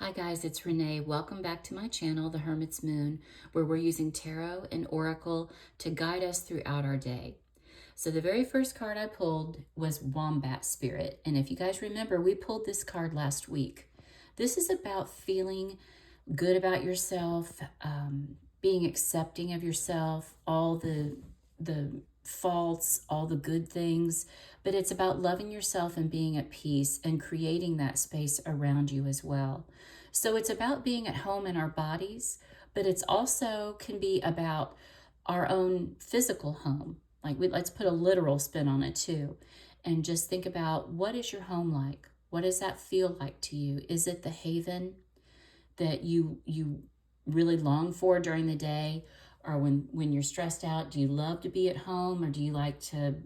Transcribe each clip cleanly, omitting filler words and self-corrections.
Hi guys, it's Renee. Welcome back to my channel, The Hermit's Moon, where we're using tarot and oracle to guide us throughout our day. So the very first card I pulled was Wombat Spirit. And if you guys remember, we pulled this card last week. This is about feeling good about yourself, being accepting of yourself, all the faults, all the good things, but it's about loving yourself and being at peace and creating that space around you as well. So it's about being at home in our bodies, but it's also can be about our own physical home. Let's put a literal spin on it too. And just think about, what is your home like? What does that feel like to you? Is it the haven that you really long for during the day? Or when you're stressed out, do you love to be at home, or do you like to,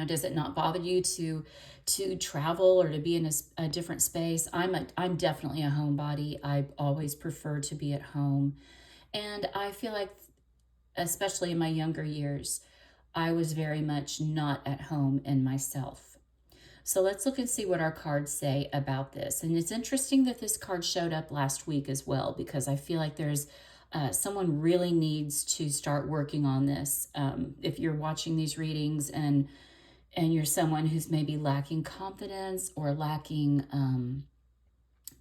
does it not bother you to travel or to be in a different space? I'm definitely a homebody. I always prefer to be at home. And I feel like, especially in my younger years, I was very much not at home in myself. So let's look and see what our cards say about this. And it's interesting that this card showed up last week as well, because I feel like there's someone really needs to start working on this. If you're watching these readings and you're someone who's maybe lacking confidence or lacking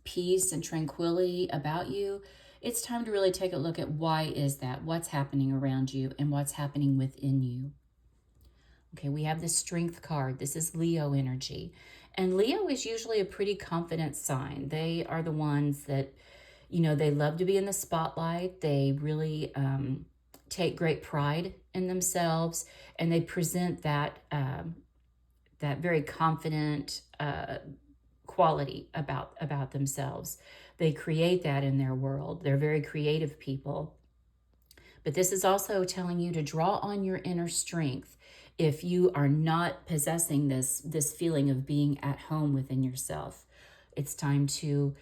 peace and tranquility about you, it's time to really take a look at why is that, what's happening around you, and what's happening within you. Okay, we have the Strength card. This is Leo energy. And Leo is usually a pretty confident sign. They are the ones that, they love to be in the spotlight. They really take great pride in themselves, and they present that very confident quality about themselves. They create that in their world. They're very creative people. But this is also telling you to draw on your inner strength if you are not possessing this feeling of being at home within yourself. It's time to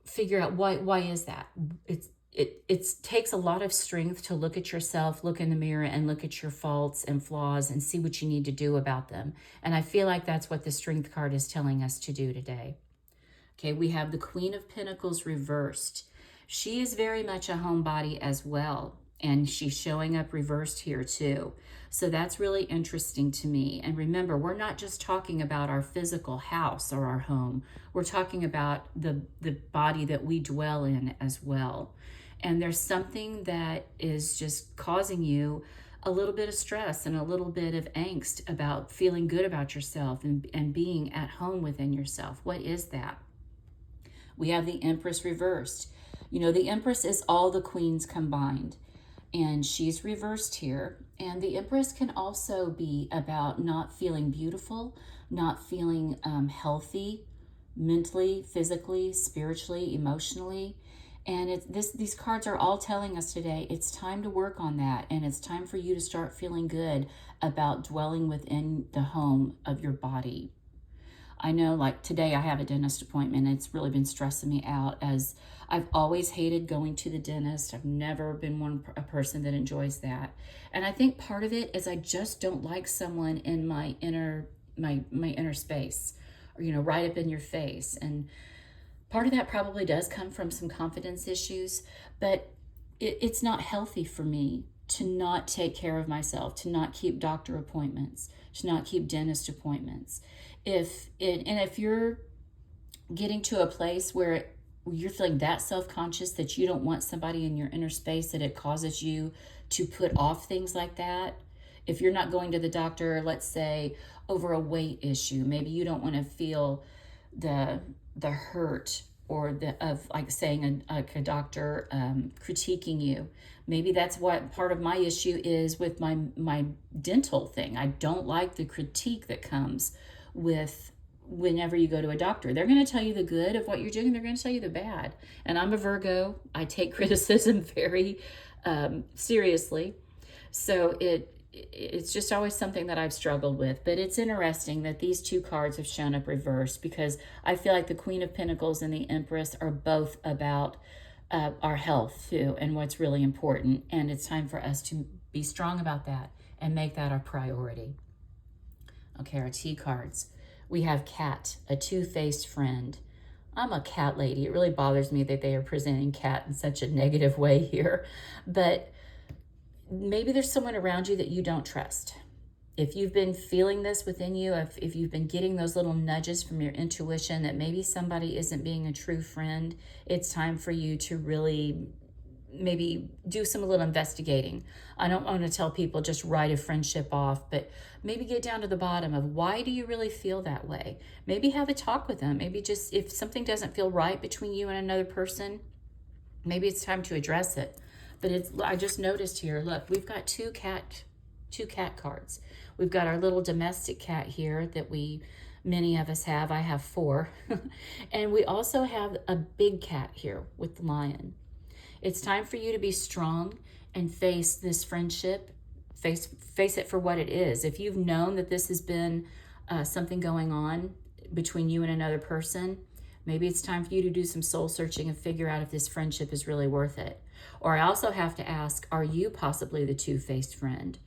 figure out why is that. It takes a lot of strength to look at yourself, look in the mirror, and look at your faults and flaws and see what you need to do about them. And I feel like that's what the Strength card is telling us to do today. Okay, we have the Queen of Pentacles reversed. She is very much a homebody as well, and she's showing up reversed here too. So that's really interesting to me. And remember, we're not just talking about our physical house or our home. We're talking about the body that we dwell in as well. And there's something that is just causing you a little bit of stress and a little bit of angst about feeling good about yourself and being at home within yourself. What is that? We have the Empress reversed. The Empress is all the queens combined, and she's reversed here. And the Empress can also be about not feeling beautiful, not feeling healthy, mentally, physically, spiritually, emotionally. And these cards are all telling us today, it's time to work on that. And it's time for you to start feeling good about dwelling within the home of your body. I know, like today I have a dentist appointment. It's really been stressing me out, as I've always hated going to the dentist. I've never been a person that enjoys that. And I think part of it is I just don't like someone in my inner space, or right up in your face. And part of that probably does come from some confidence issues, but it's not healthy for me to not take care of myself, to not keep doctor appointments, to not keep dentist appointments. If you're getting to a place where you're feeling that self-conscious that you don't want somebody in your inner space, that it causes you to put off things like that. If you're not going to the doctor, let's say over a weight issue, maybe you don't want to feel the hurt or like saying a doctor critiquing you. Maybe that's what part of my issue is with my dental thing. I don't like the critique that comes with whenever you go to a doctor. They're going to tell you the good of what you're doing. They're going to tell you the bad. And I'm a Virgo. I take criticism very seriously. So it's just always something that I've struggled with. But it's interesting that these two cards have shown up reversed, because I feel like the Queen of Pentacles and the Empress are both about our health too, and what's really important. And it's time for us to be strong about that and make that our priority. Okay, our T cards. We have Cat, a two-faced friend. I'm a cat lady. It really bothers me that they are presenting cat in such a negative way here. But maybe there's someone around you that you don't trust. If you've been feeling this within you, if you've been getting those little nudges from your intuition that maybe somebody isn't being a true friend, it's time for you to really maybe do some little investigating. I don't want to tell people just write a friendship off, but maybe get down to the bottom of why do you really feel that way? Maybe have a talk with them. Maybe just if something doesn't feel right between you and another person, maybe it's time to address it. But I just noticed here, look, we've got two cat cards. We've got our little domestic cat here that many of us have. I have 4. And we also have a big cat here with the lion. It's time for you to be strong and face this friendship. Face it for what it is. If you've known that this has been something going on between you and another person, maybe it's time for you to do some soul searching and figure out if this friendship is really worth it. Or I also have to ask, are you possibly the two-faced friend?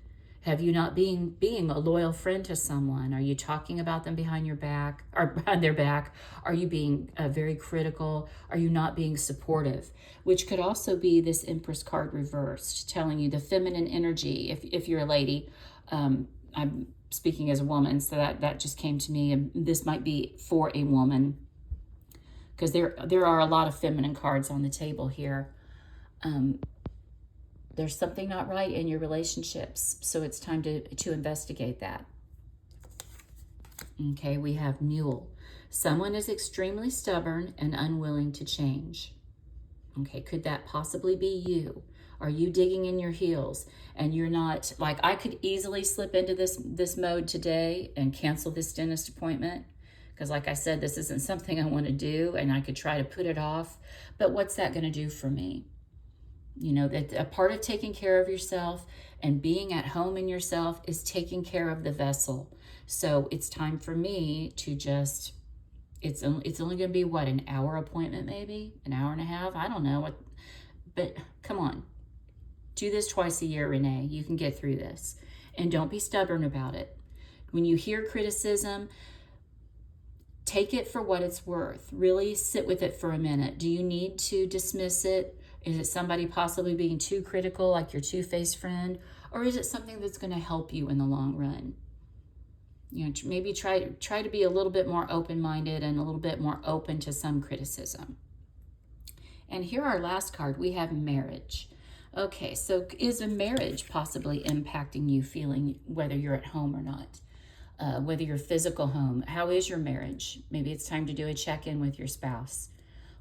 Have you not being a loyal friend to someone? Are you talking about them behind your back or behind their back? Are you being very critical? Are you not being supportive? Which could also be this Empress card reversed, telling you the feminine energy. If you're a lady, I'm speaking as a woman, so that just came to me, and this might be for a woman because there are a lot of feminine cards on the table here. There's something not right in your relationships, so it's time to investigate that. Okay, we have Mule. Someone is extremely stubborn and unwilling to change. Okay, could that possibly be you? Are you digging in your heels and you're not, like I could easily slip into this mode today and cancel this dentist appointment because like I said, this isn't something I want to do and I could try to put it off, but what's that going to do for me? You know, that a part of taking care of yourself and being at home in yourself is taking care of the vessel. So it's time for me to just, it's only going to be what, an hour appointment, maybe an hour and a half. I don't know what, but come on, do this twice a year, Renee. You can get through this, and don't be stubborn about it. When you hear criticism, take it for what it's worth. Really sit with it for a minute. Do you need to dismiss it? Is it somebody possibly being too critical, like your two-faced friend? Or is it something that's going to help you in the long run? You know, maybe try to be a little bit more open-minded and a little bit more open to some criticism. And here our last card, we have marriage. Okay, so is a marriage possibly impacting you feeling whether you're at home or not? Whether you're physical home, how is your marriage? Maybe it's time to do a check-in with your spouse.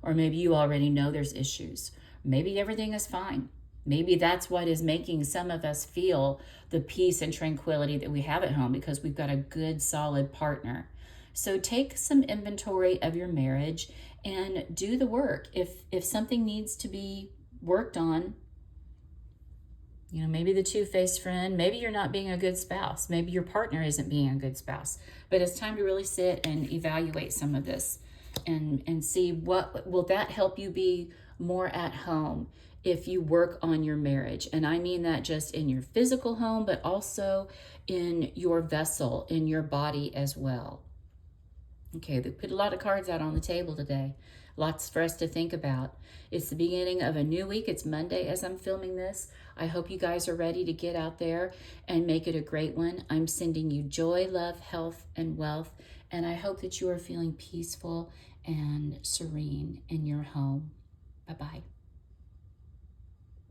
Or maybe you already know there's issues. Maybe everything is fine. Maybe that's what is making some of us feel the peace and tranquility that we have at home because we've got a good, solid partner. So take some inventory of your marriage and do the work. If something needs to be worked on, you know, maybe the two-faced friend, maybe you're not being a good spouse. Maybe your partner isn't being a good spouse. But it's time to really sit and evaluate some of this and see what will that help you be more at home if you work on your marriage. And I mean that just in your physical home, but also in your vessel, in your body as well. Okay, they put a lot of cards out on the table today. Lots for us to think about. It's the beginning of a new week. It's Monday as I'm filming this. I hope you guys are ready to get out there and make it a great one. I'm sending you joy, love, health, and wealth. And I hope that you are feeling peaceful and serene in your home.